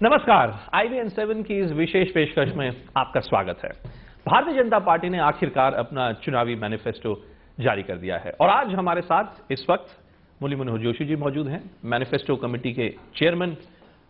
नमस्कार, IVN7 की इस विशेष पेशकश में आपका स्वागत है। भारतीय जनता पार्टी ने आखिरकार अपना चुनावी मैनिफेस्टो जारी कर दिया है और आज हमारे साथ इस वक्त मुरली मनोहर जोशी जी मौजूद हैं, मैनिफेस्टो कमेटी के चेयरमैन,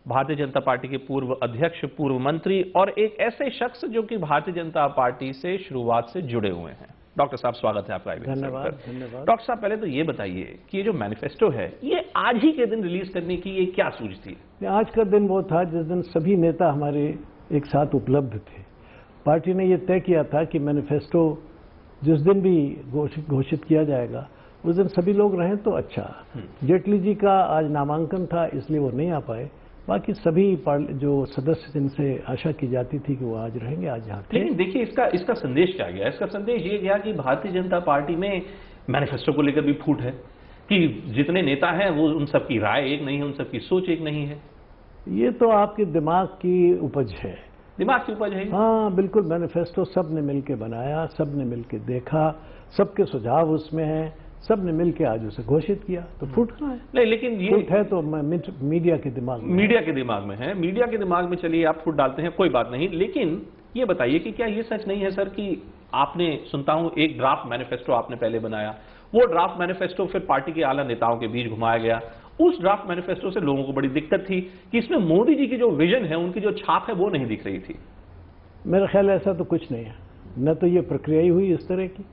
भारतीय जनता पार्टी के पूर्व अध्यक्ष, पूर्व मंत्री और एक ऐसे शख्स जो कि भारतीय जनता पार्टी से शुरुआत से जुड़े हुए हैं। डॉक्टर साहब, स्वागत है आपका IVN7 पर। धन्यवाद। डॉक्टर साहब, पहले तो ये बताइए कि ये जो मैनिफेस्टो है, ये आज ही के दिन रिलीज करने की ये क्या सूझ थी? आज का दिन वो था जिस दिन सभी नेता हमारे एक साथ उपलब्ध थे। पार्टी ने ये तय किया था कि मैनिफेस्टो जिस दिन भी घोषित किया जाएगा उस दिन सभी लोग रहें तो अच्छा। जेटली जी का आज नामांकन था इसलिए वो नहीं आ पाए, बाकी सभी जो सदस्य जिनसे आशा की जाती थी कि वो आज रहेंगे, आज यहाँ थे। लेकिन देखिए इसका संदेश क्या गया? इसका संदेश ये गया कि भारतीय जनता पार्टी में मैनिफेस्टो को लेकर भी फूट है कि जितने नेता हैं वो उन सबकी राय एक नहीं है, उन सबकी सोच एक नहीं है। ये तो आपके दिमाग की उपज है। दिमाग की उपज है? हाँ बिल्कुल, मैनिफेस्टो सब ने मिलकर बनाया, सब ने मिलकर देखा, सबके सुझाव उसमें हैं, सब ने मिलकर आज उसे घोषित किया, तो फूट कहाँ है? नहीं, लेकिन ये फूट है तो मीडिया के दिमाग में। मीडिया के दिमाग में है। मीडिया के दिमाग में चलिए आप फूट डालते हैं, कोई बात नहीं, लेकिन ये बताइए कि क्या ये सच नहीं है सर कि आपने, सुनता हूं, एक ड्राफ्ट मैनिफेस्टो आपने पहले बनाया, वो ड्राफ्ट मैनिफेस्टो फिर पार्टी के आला नेताओं के बीच घुमाया गया। उस ड्राफ्ट मैनिफेस्टो से लोगों को बड़ी दिक्कत थी कि इसमें मोदी जी की जो विजन है, उनकी जो छाप है, वो नहीं दिख रही थी। मेरा ख्याल ऐसा तो कुछ नहीं है, न तो ये प्रक्रिया ही हुई इस तरह की।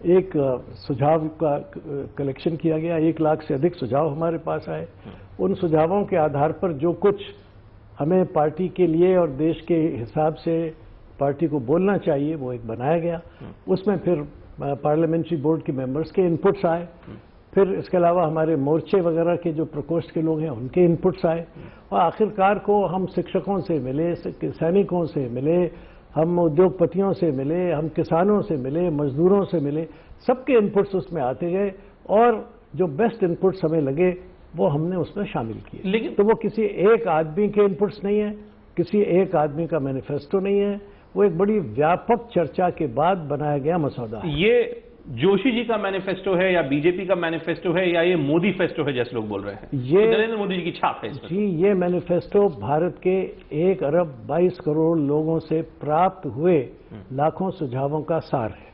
एक सुझाव का कलेक्शन किया गया, 1 लाख से अधिक सुझाव हमारे पास आए। उन सुझावों के आधार पर जो कुछ हमें पार्टी के लिए और देश के हिसाब से पार्टी को बोलना चाहिए वो एक बनाया गया। उसमें फिर पार्लियामेंट्री बोर्ड के मेंबर्स के इनपुट्स आए, फिर इसके अलावा हमारे मोर्चे वगैरह के जो प्रकोष्ठ के लोग हैं उनके इनपुट्स आए, और आखिरकार को हम शिक्षकों से मिले, सैनिकों से मिले, हम उद्योगपतियों से मिले, हम किसानों से मिले, मजदूरों से मिले, सबके इनपुट्स उसमें आते गए और जो बेस्ट इनपुट्स हमें लगे वो हमने उसमें शामिल किए। लेकिन तो वो किसी एक आदमी के इनपुट्स नहीं है, किसी एक आदमी का मैनिफेस्टो नहीं है, वो एक बड़ी व्यापक चर्चा के बाद बनाया गया मसौदा है। ये जोशी जी का मैनिफेस्टो है या बीजेपी का मैनिफेस्टो है या ये मोदी फेस्टो है जैसे लोग बोल रहे हैं? ये नरेंद्र मोदी जी की छाप है इसमें। जी, ये मैनिफेस्टो भारत के 1 अरब 22 करोड़ लोगों से प्राप्त हुए लाखों सुझावों का सार है।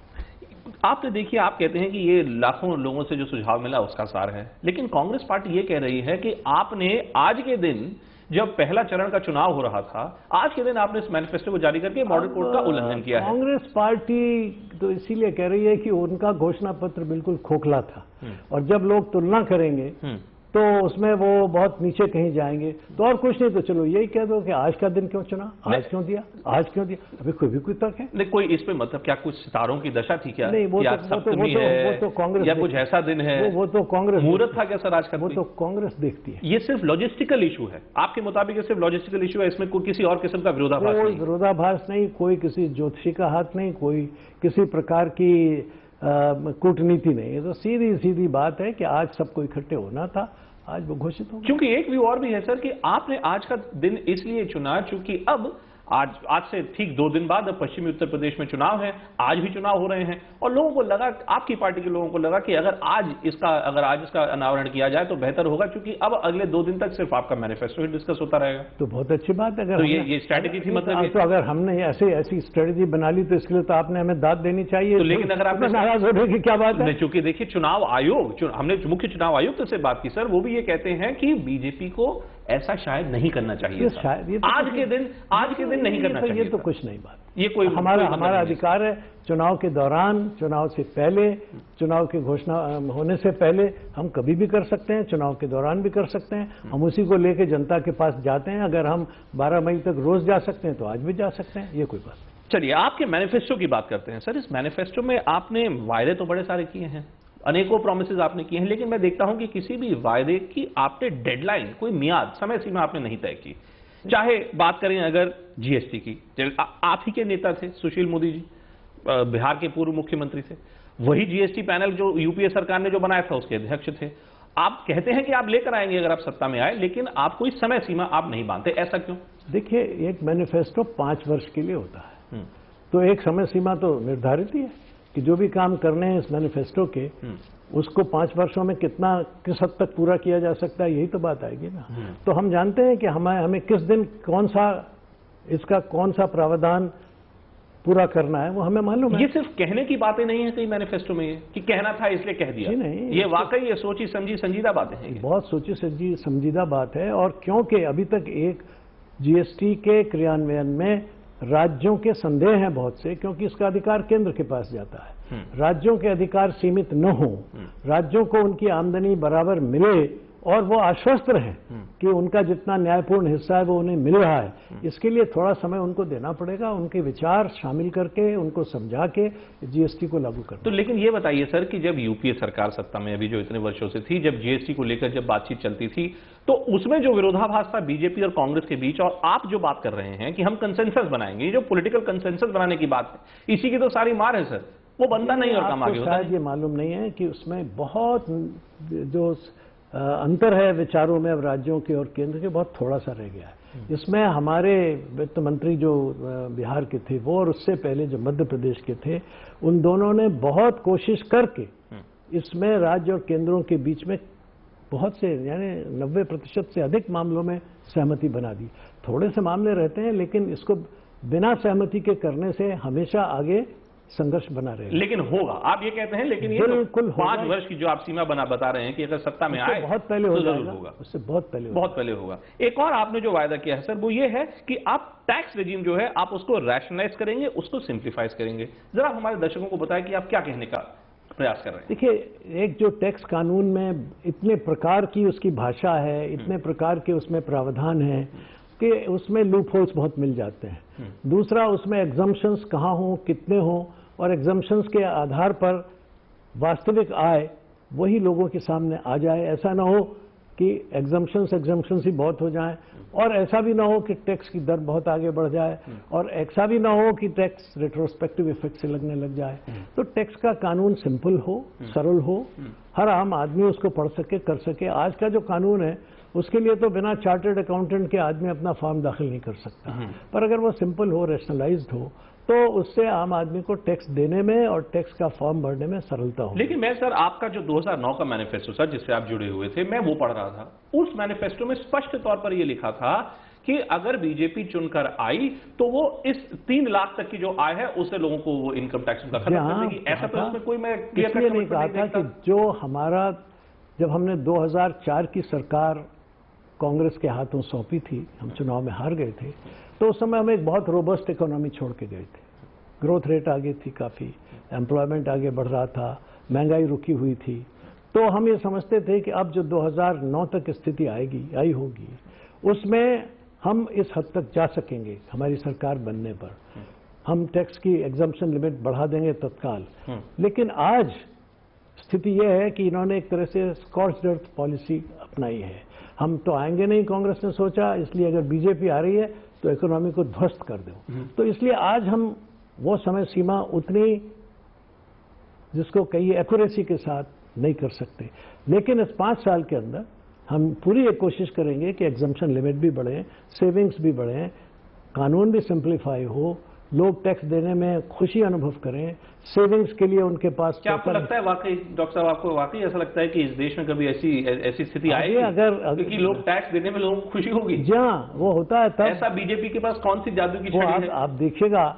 आपने देखिए, आप कहते हैं कि ये लाखों लोगों से जो सुझाव मिला उसका सार है, लेकिन कांग्रेस पार्टी ये कह रही है कि आपने आज के दिन, जब पहला चरण का चुनाव हो रहा था, आज के दिन आपने इस मैनिफेस्टो को जारी करके मॉडल कोड का उल्लंघन किया है। कांग्रेस पार्टी तो इसीलिए कह रही है कि उनका घोषणा पत्र बिल्कुल खोखला था, और जब लोग तुलना करेंगे तो उसमें वो बहुत नीचे कहीं जाएंगे। तो और कुछ नहीं तो चलो यही कह दो कि आज का दिन क्यों चुना, आज क्यों दिया, आज क्यों दिया। अभी कोई भी कोई तर्क है? नहीं, कोई इस पे मतलब क्या कुछ सितारों की दशा थी क्या? नहीं, वो तो कांग्रेस या कुछ ऐसा दिन है, वो तो कांग्रेस मुहूर्त था क्या सर आज का? वो तो कांग्रेस देखती है। ये सिर्फ लॉजिस्टिकल इशू है आपके मुताबिक? सिर्फ लॉजिस्टिकल इशू है, इसमें कोई किसी और किस्म का विरोधाभास नहीं? विरोधाभास नहीं, कोई किसी ज्योतिषी का हाथ नहीं, कोई किसी प्रकार की कूटनीति नहीं। ये तो सीधी सीधी बात है कि आज सबको इकट्ठे होना था, आज वो घोषित हो। क्योंकि एक व्यू और भी है सर कि आपने आज का दिन इसलिए चुना चूंकि अब आज से ठीक 2 दिन बाद अब पश्चिमी उत्तर प्रदेश में चुनाव है, आज भी चुनाव हो रहे हैं, और लोगों को लगा, आपकी पार्टी के लोगों को लगा कि अगर आज इसका अनावरण किया जाए तो बेहतर होगा, क्योंकि अब अगले 2 दिन तक सिर्फ आपका मैनिफेस्टो ही डिस्कस होता रहेगा। तो बहुत अच्छी बात है। अगर तो ये स्ट्रैटेजी थी, मतलब तो अगर हमने ऐसी स्ट्रेटेजी बना ली तो इसके लिए तो आपने हमें दाद देनी चाहिए। तो लेकिन अगर आपने नाराज होने की क्या बात है? चूंकि देखिए, चुनाव आयोग, हमने मुख्य चुनाव आयुक्त से बात की सर, वो भी ये कहते हैं कि बीजेपी को ऐसा शायद नहीं करना चाहिए था। आज के दिन नहीं करना चाहिए। ये तो कुछ नहीं बात, ये कोई हमारा अधिकार है। चुनाव के दौरान, चुनाव से पहले, चुनाव की घोषणा होने से पहले हम कभी भी कर सकते हैं, चुनाव के दौरान भी कर सकते हैं। हम उसी को लेकर जनता के पास जाते हैं। अगर हम 12 मई तक रोज जा सकते हैं तो आज भी जा सकते हैं, ये कोई बात नहीं। चलिए, आपके मैनिफेस्टो की बात करते हैं सर। इस मैनिफेस्टो में आपने वायदे तो बड़े सारे किए हैं, अनेकों प्रोमिसेस आपने किए हैं, लेकिन मैं देखता हूं कि किसी भी वायदे की आपने डेडलाइन, कोई मियाद, समय सीमा आपने नहीं तय की। चाहे बात करें अगर जीएसटी की, आप ही के नेता थे सुशील मोदी जी, बिहार के पूर्व मुख्यमंत्री थे, वही जीएसटी पैनल जो यूपीए सरकार ने जो बनाया था उसके अध्यक्ष थे। आप कहते हैं कि आप लेकर आएंगे अगर आप सत्ता में आए, लेकिन आप कोई समय सीमा आप नहीं बांधते, ऐसा क्यों? देखिए, एक मैनिफेस्टो 5 वर्ष के लिए होता है, तो एक समय सीमा तो निर्धारित ही है कि जो भी काम करने हैं इस मैनिफेस्टो के उसको 5 वर्षों में किस हद तक पूरा किया जा सकता है, यही तो बात आएगी ना। तो हम जानते हैं कि हमें किस दिन कौन सा प्रावधान पूरा करना है, वो हमें मालूम है। ये सिर्फ कहने की बातें नहीं है कहीं मैनिफेस्टो में ये कि कहना था इसलिए कह दिया। जी नहीं, ये वाकई ये सोची समझी संजीदा बातें हैं। बहुत सोची समझीदा बात है। और क्योंकि अभी तक एक जीएसटी के क्रियान्वयन में राज्यों के संदेह हैं बहुत से, क्योंकि इसका अधिकार केंद्र के पास जाता है। राज्यों के अधिकार सीमित न हो, राज्यों को उनकी आमदनी बराबर मिले और वो आश्वस्त रहें कि उनका जितना न्यायपूर्ण हिस्सा है वो उन्हें मिल रहा है, इसके लिए थोड़ा समय उनको देना पड़ेगा, उनके विचार शामिल करके उनको समझा के जीएसटी को लागू करना। तो लेकिन ये बताइए सर कि जब यूपीए सरकार सत्ता में अभी जो इतने वर्षों से थी, जब जीएसटी को लेकर जब बातचीत चलती थी, तो उसमें जो विरोधाभास था बीजेपी और कांग्रेस के बीच, और आप जो बात कर रहे हैं कि हम कंसेंसस बनाएंगे, जो पॉलिटिकल कंसेंसस बनाने की बात है, इसी की तो सारी मार है सर। वो बनता नहीं और काम आगे होता शायद ये मालूम नहीं है कि उसमें बहुत जो अंतर है विचारों में अब राज्यों के और केंद्र के, बहुत थोड़ा सा रह गया है। इसमें हमारे वित्त मंत्री जो बिहार के थे वो, और उससे पहले जो मध्य प्रदेश के थे, उन दोनों ने बहुत कोशिश करके इसमें राज्य और केंद्रों के बीच में बहुत से, यानी 90% से अधिक मामलों में सहमति बना दी। थोड़े से मामले रहते हैं, लेकिन इसको बिना सहमति के करने से हमेशा आगे संघर्ष बना रहेगा। लेकिन होगा, आप ये कहते हैं, लेकिन ये बिल्कुल 5 वर्ष की जो आप सीमा बता रहे हैं कि अगर सत्ता में आए बहुत पहले तो हो जरूर जाएगा, होगा, उससे बहुत पहले होगा। एक और आपने जो वायदा किया है सर, वो ये है कि आप टैक्स रेजिम जो है आप उसको रैशनलाइज करेंगे, उसको सिंप्लीफाइज करेंगे। जरा हमारे दर्शकों को बताएं कि आप क्या कहने का प्रयास कर रहे हैं। देखिए, एक जो टैक्स कानून में इतने प्रकार की उसकी भाषा है, इतने प्रकार के उसमें प्रावधान है कि उसमें लूप होल्स बहुत मिल जाते हैं। दूसरा, उसमें एग्जम्पशंस कहाँ हो, कितने हों, और एग्जम्पशंस के आधार पर वास्तविक आय वही लोगों के सामने आ जाए। ऐसा ना हो कि एग्जम्पशंस ही बहुत हो जाएं, और ऐसा भी ना हो कि टैक्स की दर बहुत आगे बढ़ जाए, और ऐसा भी ना हो कि टैक्स रेट्रोस्पेक्टिव इफेक्ट से लगने लग जाए। तो टैक्स का कानून सिंपल हो, सरल हो, हर आम आदमी उसको पढ़ सके, कर सके। आज का जो कानून है उसके लिए तो बिना चार्टर्ड अकाउंटेंट के आदमी अपना फॉर्म दाखिल नहीं कर सकता, पर अगर वो सिंपल हो, रैशनलाइज्ड हो, तो उससे आम आदमी को टैक्स देने में और टैक्स का फॉर्म भरने में सरलता हो। लेकिन मैं सर, आपका जो 2009 का मैनिफेस्टो सर, जिससे आप जुड़े हुए थे, मैं वो पढ़ रहा था। उस मैनिफेस्टो में स्पष्ट तौर पर यह लिखा था कि अगर बीजेपी चुनकर आई तो वो इस 3 लाख तक की जो आय है उससे लोगों को वो इनकम टैक्स का खत्म कर देगी। ऐसा तो इसमें कोई मैं क्लियर कट नहीं कहा था कि जो हमारा, जब हमने 2004 की सरकार कांग्रेस के हाथों सौंपी थी, हम चुनाव में हार गए थे, तो उस समय हम एक बहुत रोबस्ट इकोनॉमी छोड़ के गए थे। ग्रोथ रेट आगे थी, काफ़ी एम्प्लॉयमेंट आगे बढ़ रहा था, महंगाई रुकी हुई थी। तो हम ये समझते थे कि अब जो 2009 तक स्थिति आई होगी, उसमें हम इस हद तक जा सकेंगे। हमारी सरकार बनने पर हम टैक्स की एग्जम्पशन लिमिट बढ़ा देंगे तत्काल। लेकिन आज स्थिति यह है कि इन्होंने एक तरह से स्कॉर्च्ड अर्थ पॉलिसी अपनाई है। हम तो आएंगे नहीं, कांग्रेस ने सोचा, इसलिए अगर बीजेपी आ रही है तो इकोनॉमी को ध्वस्त कर दो। तो इसलिए आज हम वो समय सीमा उतनी, जिसको कहिए एक्यूरेसी के साथ नहीं कर सकते, लेकिन इस 5 साल के अंदर हम पूरी एक कोशिश करेंगे कि एग्जम्पशन लिमिट भी बढ़े, सेविंग्स भी बढ़े, कानून भी सिंप्लीफाई हो, लोग टैक्स देने में खुशी अनुभव करें, सेविंग्स के लिए उनके पास। क्या आपको लगता है वाकई, डॉक्टर साहब, आपको वाकई ऐसा लगता है कि इस देश में कभी ऐसी स्थिति आएगी अगर कि लोग टैक्स देने में लोगों को खुशी होगी? जी हाँ, वो होता है तब। ऐसा बीजेपी के पास कौन सी जादू की छड़ी है? आप देखिएगा,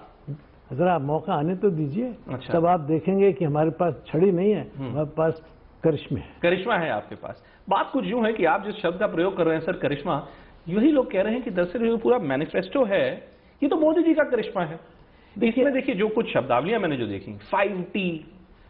जरा मौका आने तो दीजिए। अच्छा। तब आप देखेंगे कि हमारे पास छड़ी नहीं है, हमारे पास करिश्मे है। करिश्मा है आपके पास। बात कुछ यूं है कि आप जिस शब्द का प्रयोग कर रहे हैं सर, करिश्मा, यही लोग कह रहे हैं कि दरअसल ये पूरा मैनिफेस्टो है, ये तो मोदी जी का करिश्मा है। देखिए जो कुछ शब्दावलियां मैंने जो देखी, 5T,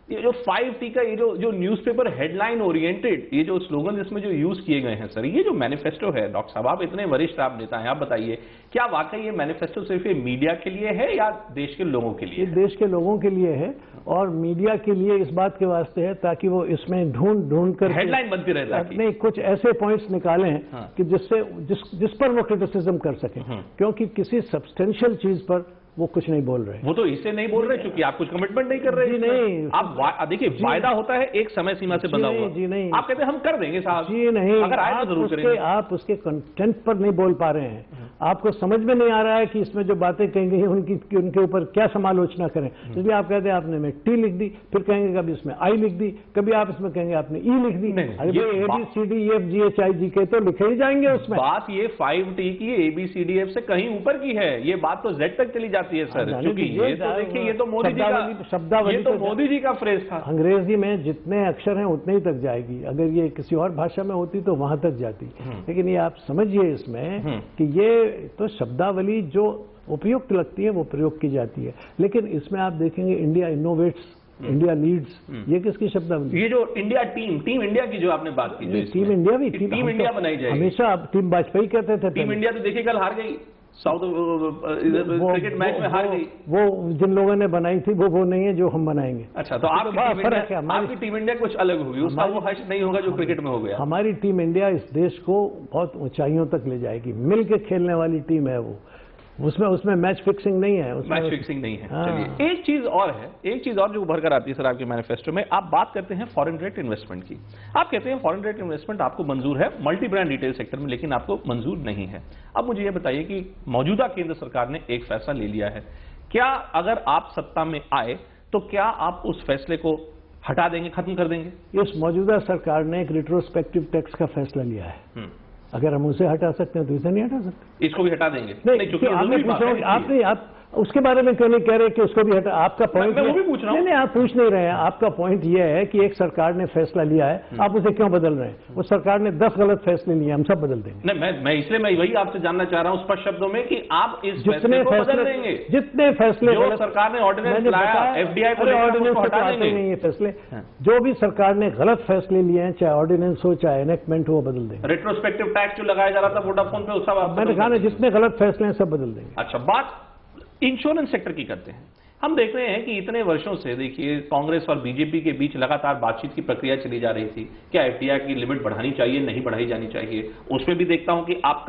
ये जो 5T का ये जो न्यूज़पेपर हेडलाइन ओरिएंटेड ये जो स्लोगन जिसमें जो यूज किए गए हैं सर, ये जो मैनिफेस्टो है, डॉक्टर साहब आप इतने वरिष्ठ आप नेता हैं, आप बताइए क्या वाकई ये मैनिफेस्टो सिर्फ ये मीडिया के लिए है या देश के लोगों के लिए? ये देश के लोगों के लिए है, और मीडिया के लिए इस बात के वास्ते है ताकि वो इसमें ढूंढ कर हेडलाइन बनती रहे, नहीं कुछ ऐसे पॉइंट्स निकालें कि जिससे जिस पर वो क्रिटिसिज्म कर सके, क्योंकि किसी सब्सटेंशियल चीज पर वो कुछ नहीं बोल रहे। वो तो इससे नहीं बोल रहे क्योंकि आप कुछ कमिटमेंट नहीं कर रहे। जी नहीं, आप देखिए, वायदा होता है एक समय सीमा से बंधा हुआ। जी नहीं, आप कहते हैं हम कर देंगे साहब। जी नहीं, अगर आए तो जरूर करेंगे। आप उसके कंटेंट पर नहीं बोल पा रहे हैं, आपको समझ में नहीं आ रहा है कि इसमें जो बातें कही गई हैं उनके ऊपर क्या समालोचना करें। इसलिए आप कहते हैं आपने में टी लिख दी, फिर कहेंगे कभी इसमें आई लिख दी, कभी आप इसमें कहेंगे आपने ई लिख दी। अरे ABCDEFGHIJK तो लिखे ही जाएंगे उसमें। बात ये 5T की ABCDF से कहीं ऊपर की है, ये बात तो Z तक चली जाती है सर, क्योंकि ये तो देखिए ये तो मोदी जी का शब्दावली, ये तो मोदी जी का फ्रेज था। अंग्रेजी में जितने अक्षर हैं उतने ही तक जाएगी, अगर ये किसी और भाषा में होती तो वहां तक जाती। लेकिन ये आप समझिए इसमें कि ये तो शब्दावली जो उपयुक्त लगती है वो प्रयोग की जाती है। लेकिन इसमें आप देखेंगे इंडिया इनोवेट्स, इंडिया लीड्स, ये किसकी शब्दावली? ये जो इंडिया टीम इंडिया की जो आपने बात की, टीम इंडिया भी टीम इंडिया बनाई जाएगी। हमेशा टीम वाजपेयी कहते थे, टीम इंडिया तो देखिए कल हार गई, साउथ क्रिकेट मैच में हार गई। वो जिन लोगों ने बनाई थी वो नहीं है जो हम बनाएंगे। अच्छा, तो आपकी टीम इंडिया कुछ अलग होगी, उसका वो हर्ष नहीं होगा जो क्रिकेट में हो गया। हमारी टीम इंडिया इस देश को बहुत ऊंचाइयों तक ले जाएगी, मिलकर खेलने वाली टीम है वो, उसमें मैच फिक्सिंग नहीं है, मैच फिक्सिंग नहीं है। चलिए एक चीज और जो उभर कर आती है सर आपके मैनिफेस्टो में, आप बात करते हैं फॉरेन डायरेक्ट इन्वेस्टमेंट की। आप कहते हैं फॉरेन डायरेक्ट इन्वेस्टमेंट आपको मंजूर है मल्टी ब्रांड रिटेल सेक्टर में, लेकिन आपको मंजूर नहीं है। अब मुझे यह बताइए कि मौजूदा केंद्र सरकार ने एक फैसला ले लिया है, क्या अगर आप सत्ता में आए तो क्या आप उस फैसले को हटा देंगे, खत्म कर देंगे? इस मौजूदा सरकार ने एक रिट्रोस्पेक्टिव टैक्स का फैसला लिया है। अगर हम उसे हटा सकते हैं तो इसे नहीं हटा सकते। इसको भी हटा देंगे? नहीं, क्योंकि आप उसके बारे में क्यों नहीं कह रहे कि उसको भी हटा? आपका पॉइंट मैं वो भी पूछ रहा हूं। नहीं, आप पूछ नहीं रहे हैं। आपका पॉइंट यह है कि एक सरकार ने फैसला लिया है, आप उसे क्यों बदल रहे हैं? उस सरकार ने 10 गलत फैसले लिए, हम सब बदल देंगे। नहीं, मैं इसलिए मैं वही आपसे जानना चाह रहा हूं स्पष्ट शब्दों में कि आप इस फैसले को बदल देंगे? जितने फैसले जो सरकार ने ऑर्डिनेंस लाया एफडीआई को लेकर हटा देंगे? नहीं, ये फैसले जो भी सरकार ने गलत फैसले लिए हैं, चाहे ऑर्डिनेंस हो चाहे एनेक्टमेंट हो, वो बदल देंगे। रेट्रोस्पेक्टिव टैक्स जो लगाया जा रहा था वोडाफोन पे, उसका मैंने कहा ना, जितने गलत फैसले हैं सब बदल देंगे। अच्छा, बात इंश्योरेंस सेक्टर की करते हैं। हम देख रहे हैं कि इतने वर्षों से देखिए कांग्रेस और बीजेपी के बीच लगातार बातचीत की प्रक्रिया चली जा रही थी, क्या एफडीआई की लिमिट बढ़ानी चाहिए, नहीं बढ़ाई जानी चाहिए। उसमें भी देखता हूं कि आप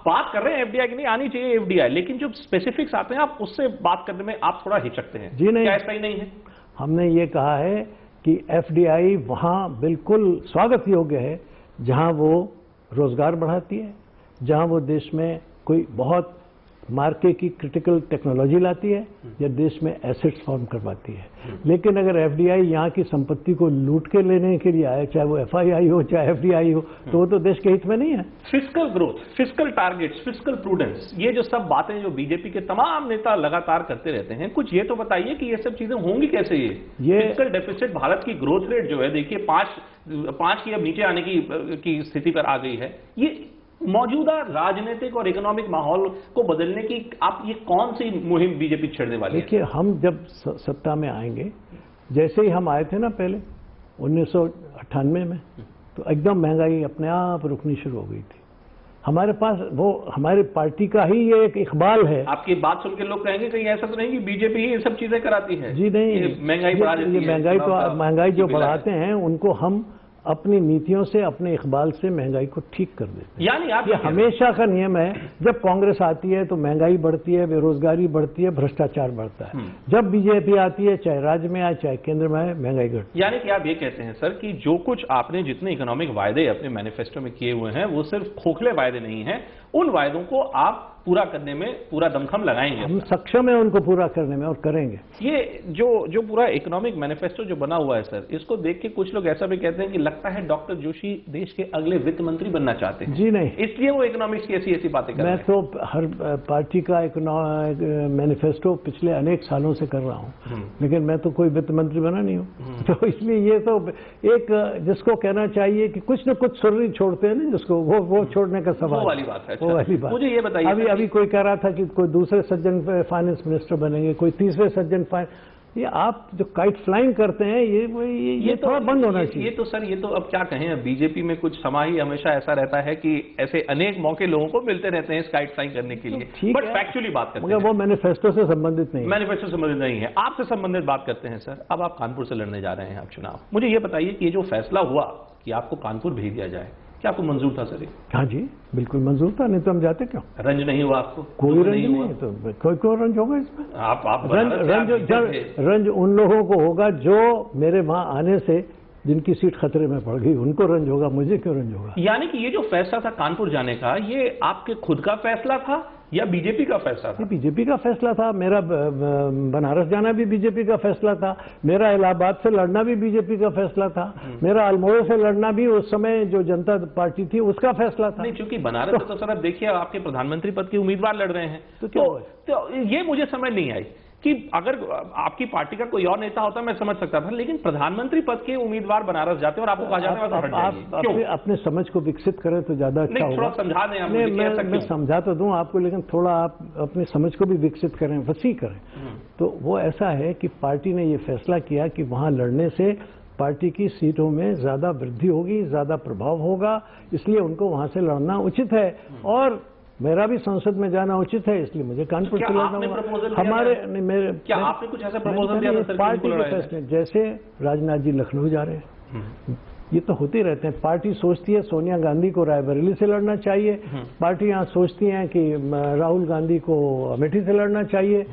बात कर रहे हैं एफडीआई की नहीं आनी चाहिए एफडीआई, लेकिन जो स्पेसिफिक्स आते हैं आप उससे बात करने में आप थोड़ा हिचकते हैं। जी नहीं, क्या ऐसा ही नहीं है? हमने ये कहा है कि एफडीआई वहां बिल्कुल स्वागत योग्य है जहां वो रोजगार बढ़ाती है, जहां वो देश में कोई बहुत मार्केट की क्रिटिकल टेक्नोलॉजी लाती है या देश में एसेट्स फॉर्म करवाती है। लेकिन अगर एफडीआई यहाँ की संपत्ति को लूट के लेने के लिए आए, चाहे वो एफआईआई हो चाहे एफडीआई हो, तो वो तो देश के हित में नहीं है। Fiscal growth, fiscal targets, fiscal prudence, ये जो सब बातें जो बीजेपी के तमाम नेता लगातार करते रहते हैं, कुछ ये तो बताइए कि ये सब चीजें होंगी कैसे? ये फिस्कल डेफिसिट, भारत की ग्रोथ रेट जो है देखिए 5 की अब नीचे आने की स्थिति पर आ गई है। ये मौजूदा राजनीतिक और इकोनॉमिक माहौल को बदलने की आप ये कौन सी मुहिम बीजेपी छेड़ने वाली है? देखिए, हम जब सत्ता में आएंगे, जैसे ही हम आए थे ना पहले 1998 में, तो एकदम महंगाई अपने आप रुकनी शुरू हो गई थी। हमारे पास वो हमारी पार्टी का ही ये एक इकबाल है। आपकी बात सुन के लोग कहेंगे कहीं ऐसा तो नहीं कि बीजेपी ही ये सब चीजें कराती है? जी नहीं, महंगाई बढ़ा देती है। महंगाई जो बढ़ाते हैं उनको हम अपनी नीतियों से, अपने इकबाल से महंगाई को ठीक कर देते हैं। यानी आप ये हमेशा का नियम है, जब कांग्रेस आती है तो महंगाई बढ़ती है, बेरोजगारी बढ़ती है, भ्रष्टाचार बढ़ता है। जब बीजेपी आती है, चाहे राज्य में आए चाहे केंद्र में आए, महंगाई घटती है। यानी कि आप ये कहते हैं सर कि जो कुछ आपने जितने इकोनॉमिक वायदे अपने मैनिफेस्टो में किए हुए हैं वो सिर्फ खोखले वायदे नहीं हैं, उन वायदों को आप पूरा करने में पूरा दमखम लगाएंगे। हम सक्षम है उनको पूरा करने में और करेंगे। ये जो पूरा इकोनॉमिक मैनिफेस्टो जो बना हुआ है सर, इसको देख के कुछ लोग ऐसा भी कहते हैं कि लगता है डॉक्टर जोशी देश के अगले वित्त मंत्री बनना चाहते हैं। जी नहीं, इसलिए वो इकोनॉमिक्स की ऐसी बातें कर रहे हैं। मैं तो हर पार्टी का मैनिफेस्टो पिछले अनेक सालों से कर रहा हूं, लेकिन मैं तो कोई वित्त मंत्री बना नहीं हूं। तो इसलिए ये तो एक जिसको कहना चाहिए कि कुछ न कुछ सुर्री छोड़ते हैं ना, जिसको वो छोड़ने का सवाल, वो वाली बात है। वो वाली बात। मुझे ये बताइए, अभी कोई कह रहा था कि कोई दूसरे सज्जन फाइनेंस मिनिस्टर बनेंगे, कोई तीसरे सज्जन ये आप जो काइट फ्लाइंग करते हैं ये थोड़ा बंद होना चाहिए। ये तो सर, ये तो अब क्या कहें, बीजेपी में कुछ समा ही हमेशा ऐसा रहता है कि ऐसे अनेक मौके लोगों को मिलते रहते हैं इस काइट फ्लाइंग करने के लिए। बट फैक्चुअली बात करते हैं, वो मैनिफेस्टो से संबंधित नहीं है। मैनिफेस्टो से संबंधित नहीं है, आपसे संबंधित बात करते हैं सर। अब आप कानपुर से लड़ने जा रहे हैं आप चुनाव। मुझे ये बताइए कि ये जो फैसला हुआ कि आपको कानपुर भेज दिया जाए, क्या आपको मंजूर था सर? हाँ जी, बिल्कुल मंजूर था, नहीं तो हम जाते क्यों? रंज नहीं हुआ आपको? कोई रंज नहीं है, तो कोई रंज होगा इसमें? आप रंज उन लोगों को होगा जो मेरे वहां आने से जिनकी सीट खतरे में पड़ गई उनको रंज होगा, मुझे क्यों रंज होगा? यानी कि ये जो फैसला था कानपुर जाने का, ये आपके खुद का फैसला था या बीजेपी का फैसला था? बीजेपी का फैसला था। मेरा बनारस जाना भी बीजेपी का फैसला था, मेरा इलाहाबाद से लड़ना भी बीजेपी का फैसला था, मेरा अल्मोड़ा से लड़ना भी उस समय जो जनता पार्टी थी उसका फैसला था। नहीं, चूंकि बनारस से तो सर अब देखिए आपके प्रधानमंत्री पद के उम्मीदवार लड़ रहे हैं, तो ये मुझे समझ नहीं आई कि अगर आपकी पार्टी का कोई और नेता होता मैं समझ सकता था, लेकिन प्रधानमंत्री पद के उम्मीदवार बनारस जाते हैं और आपको कहा जाता है आप अपने समझ को विकसित करें तो ज्यादा अच्छा होगा। थोड़ा समझा दें आप मुझे। मैं समझा तो दूं आपको, लेकिन थोड़ा आप अपनी समझ को भी विकसित करें, वसी करें। तो वो ऐसा है कि पार्टी ने ये फैसला किया कि वहां लड़ने से पार्टी की सीटों में ज्यादा वृद्धि होगी, ज्यादा प्रभाव होगा, इसलिए उनको वहां से लड़ना उचित है। और मेरा भी संसद में जाना उचित है, इसलिए मुझे कानपुर से लड़ना होगा। हमारे आपने कुछ ऐसा प्रपोजल दिया था? पार्टी के फैसले, जैसे राजनाथ जी लखनऊ जा रहे हैं, ये तो होते रहते हैं। पार्टी सोचती है सोनिया गांधी को रायबरेली से लड़ना चाहिए, पार्टियां सोचती हैं कि राहुल गांधी को अमेठी से लड़ना चाहिए,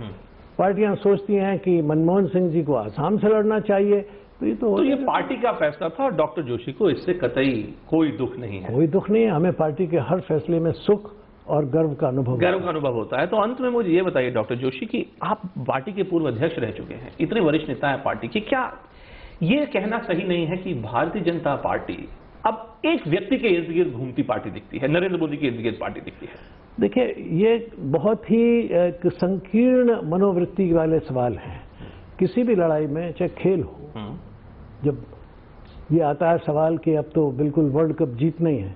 पार्टियां सोचती हैं कि मनमोहन सिंह जी को आसाम से लड़ना चाहिए। तो ये पार्टी का फैसला था और डॉक्टर जोशी को इससे कतई कोई दुख नहीं है। कोई दुख नहीं है, हमें पार्टी के हर फैसले में सुख और गर्व का अनुभव होता है। तो अंत में मुझे ये बताइए डॉक्टर जोशी कि आप पार्टी के पूर्व अध्यक्ष रह चुके हैं, इतने वरिष्ठ नेता है पार्टी के, क्या ये कहना सही नहीं है कि भारतीय जनता पार्टी अब एक व्यक्ति के इर्द गिर्द घूमती पार्टी दिखती है, नरेंद्र मोदी के इर्द गिर्द पार्टी दिखती है? देखिए, ये बहुत ही एक संकीर्ण मनोवृत्ति वाले सवाल हैं। किसी भी लड़ाई में, चाहे खेल हो, जब ये आता है सवाल कि अब तो बिल्कुल वर्ल्ड कप जीतना ही है,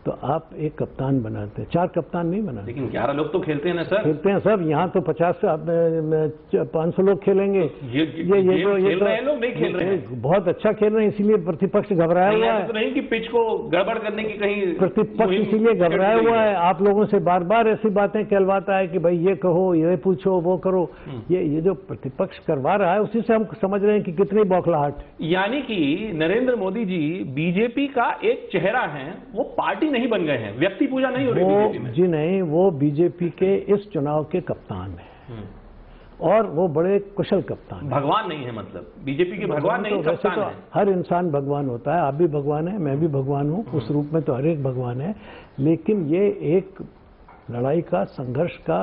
तो आप एक कप्तान बनाते हैं, 4 कप्तान नहीं बनाते। लेकिन 11 लोग तो खेलते हैं ना सर? खेलते हैं सब, यहाँ तो 50 से 500 लोग खेलेंगे। ये खेल रहे हैं लोग, नहीं खेल रहे हैं, बहुत अच्छा खेल रहे हैं, इसीलिए प्रतिपक्ष घबराया हुआ है। तो नहीं कि पिच को गड़बड़ करने की कहीं प्रतिपक्ष इसीलिए घबराया हुआ है, आप लोगों से बार बार ऐसी बातें कहलवाता है कि भाई ये कहो, ये पूछो, वो करो। ये जो प्रतिपक्ष करवा रहा है उसी से हम समझ रहे हैं कि कितनी बौखलाहट है। यानी कि नरेंद्र मोदी जी बीजेपी का एक चेहरा है, वो पार्टी नहीं बन गए हैं, व्यक्ति पूजा नहीं हो रही बीजेपी में। जी नहीं, वो बीजेपी के इस चुनाव के कप्तान हैं और वो बड़े कुशल कप्तान हैं। भगवान नहीं है, मतलब बीजेपी के भगवान नहीं, कप्तान तो है। हर इंसान भगवान होता है, आप भी भगवान है, मैं भी भगवान हूं, उस रूप में तो हर एक भगवान है। लेकिन ये एक लड़ाई का, संघर्ष का,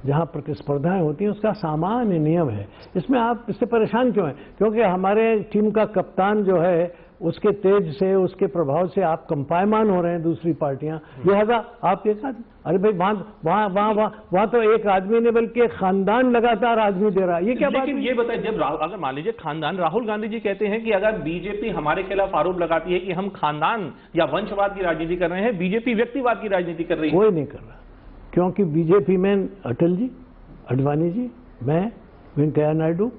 जहां प्रतिस्पर्धाएं होती हैं, उसका सामान्य नियम है। इसमें आप इससे परेशान क्यों हैं? क्योंकि हमारे टीम का कप्तान जो है उसके तेज से, उसके प्रभाव से आप कंपायमान हो रहे हैं दूसरी पार्टियां, लिहाजा आप एक आदमी, अरे भाई वहां तो एक आदमी ने बल्कि खानदान लगातार आदमी दे रहा है, ये क्या बात है? लेकिन ये बताइए, जब अगर मान लीजिए खानदान, राहुल गांधी जी कहते हैं कि अगर बीजेपी हमारे खिलाफ आरोप लगाती है कि हम खानदान या वंशवाद की राजनीति कर रहे हैं, बीजेपी व्यक्तिवाद की राजनीति कर रही है। कोई नहीं कर रहा, क्योंकि बीजेपी में अटल जी, अडवाणी जी, मैं, वेंकैया नायडू,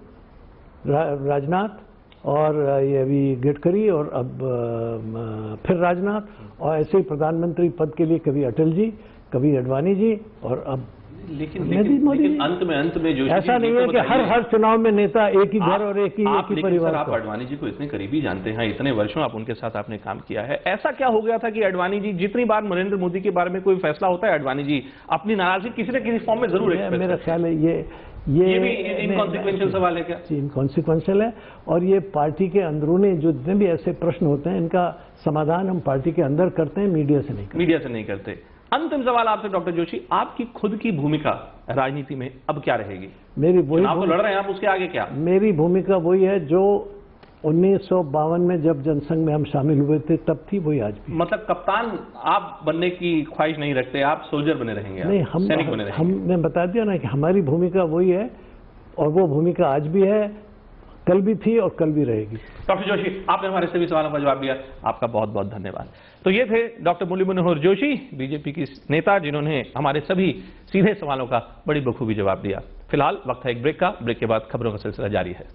राजनाथ और ये अभी गडकरी और अब फिर राजनाथ, और ऐसे ही प्रधानमंत्री पद के लिए कभी अटल जी, कभी अडवाणी जी और अब लेकिन अंत में जो ऐसा नहीं है कि हर चुनाव में नेता एक ही घर और एक ही परिवार। आप अडवाणी जी को इतने करीबी जानते हैं, इतने वर्षों आप उनके साथ आपने काम किया है, ऐसा क्या हो गया था कि अडवाणी जी, जितनी बार नरेंद्र मोदी के बारे में कोई फैसला होता है, अडवाणी जी अपनी नाराजगी किसी न किसी फॉर्म में जरूर एक्सप्रेस करते हैं? मेरा ख्याल है ये भी इनकॉन्सिक्वेंशियल सवाल है क्या? इनकॉन्सिक्वेंशियल है, और ये पार्टी के अंदरूनी जो जितने भी ऐसे प्रश्न होते हैं, इनका समाधान हम पार्टी के अंदर करते हैं, मीडिया से नहीं करते। अंतिम सवाल आपसे डॉक्टर जोशी, आपकी खुद की भूमिका राजनीति में अब क्या रहेगी? मेरी वही आप लड़ रहे हैं, आप उसके आगे क्या? मेरी भूमिका वही है जो 1952 में जब जनसंघ में हम शामिल हुए थे तब थी, वही आज भी। मतलब कप्तान आप बनने की ख्वाहिश नहीं रखते, आप सोल्जर बने रहेंगे? नहीं, सैनिक बने रहेंगे। हमने बता दिया ना कि हमारी भूमिका वही है, और वो भूमिका आज भी है, कल भी थी और कल भी रहेगी। डॉक्टर जोशी, आपने हमारे सभी सवालों का जवाब दिया, आपका बहुत बहुत धन्यवाद। तो ये थे डॉक्टर मुरली मनोहर जोशी, बीजेपी की नेता, जिन्होंने हमारे सभी सीधे सवालों का बड़ी बखूबी जवाब दिया। फिलहाल वक्त है एक ब्रेक का, ब्रेक के बाद खबरों का सिलसिला जारी है।